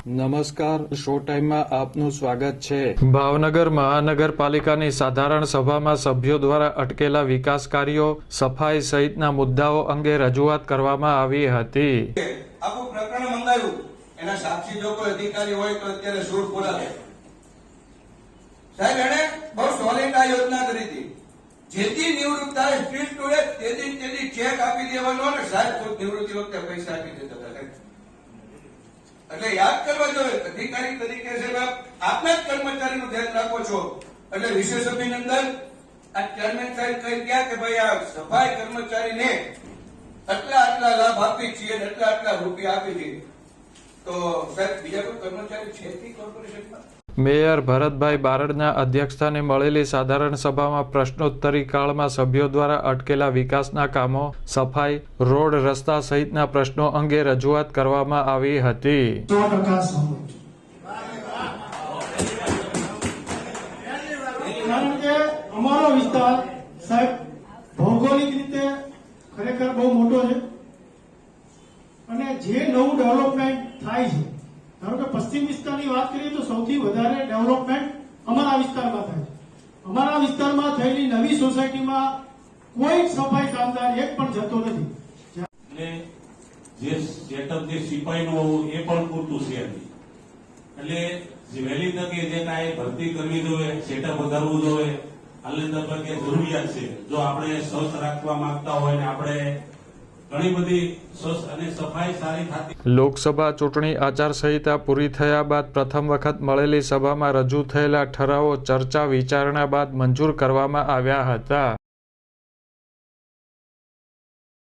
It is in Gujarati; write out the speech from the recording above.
નમસ્કાર, શો ટાઈમમાં આપનું સ્વાગત છે। ભાવનગર મહાનગરપાલિકાની સાધારણ સભામાં સભ્યો દ્વારા અટકેલા વિકાસ કાર્યો, સફાઈ સહિતના મુદ્દાઓ અંગે રજૂઆત કરવામાં આવી હતી। આખું પ્રકરણ મંગાવ્યું, એના સાક્ષી જો કોઈ અધિકારી હોય તો અત્યારે સૂર બોલાવે। સાહેબ, એને બહુ સોલિડ આ યોજના કરી હતી। જેથી નિવૃત્ત થાય સ્ટ્રીટ ટુડે તેથી ચેક આપી દેવાનો અને સાહેબ ખુદ નિવૃત્તિ વખતે પૈસા આપી દેતા હતા। એટલે યાદ કરવા જોઈએ, અધિકારી તરીકે છે આપના જ કર્મચારીનું ધ્યાન રાખો છો એટલે વિશેષ અભિનંદન। આ ચેરમેન સાહેબ કહી ગયા કે ભાઈ આ સફાઈ કર્મચારીને આટલા લાભ આપી છીએ અને આટલા રૂપિયા આપી છીએ, તો સાહેબ બીજા કોઈ કર્મચારી છે કોર્પોરેશનમાં? મેયર ભરતભાઈ બારડના અધ્યક્ષસ્થાને મળેલી સાધારણ સભામાં પ્રશ્નોત્તરી કાળમાં સભ્યો દ્વારા અટકેલા વિકાસના કામો, સફાઈ, રોડ રસ્તા સહિતના પ્રશ્નો અંગે રજૂઆત કરવામાં આવી હતી। કારણ કે અમારો વિસ્તાર સાહેબ ભૌગોલિક રીતે ખરેખર બહુ મોટો છે અને જે નવું ડેવલપમેન્ટ થાય છે, ધારો કે પશ્ચિમ વિસ્તારની વાત કરીએ તો સૌથી વધારે ડેવલપમેન્ટ અમારા વિસ્તારમાં થાય છે। અમારા વિસ્તારમાં થયેલી નવી સોસાયટીમાં કોઈ સફાઈ કામદાર એક પણ જતો નથી। જે સેટઅપ જે સિપાહીનું એ પણ પૂરતું છે એટલે વહેલી તકે જે કાંઈ ભરતી કરવી જોઈએ, સેટઅપ વધારવું જોઈએ, હાલની તબક્કે જરૂરિયાત છે। જો આપણે સ્વચ્છ રાખવા માંગતા હોય ને આપણે ઘણી બધી સ્વચ્છ અને સફાઈ સારી થતી। લોકસભા ચૂંટણી આચારસંહિતા પૂરી થયા બાદ પ્રથમ વખત મળેલી સભામાં રજૂ થયેલા ઠરાવો ચર્ચા વિચારણા બાદ મંજૂર કરવામાં આવ્યા હતા।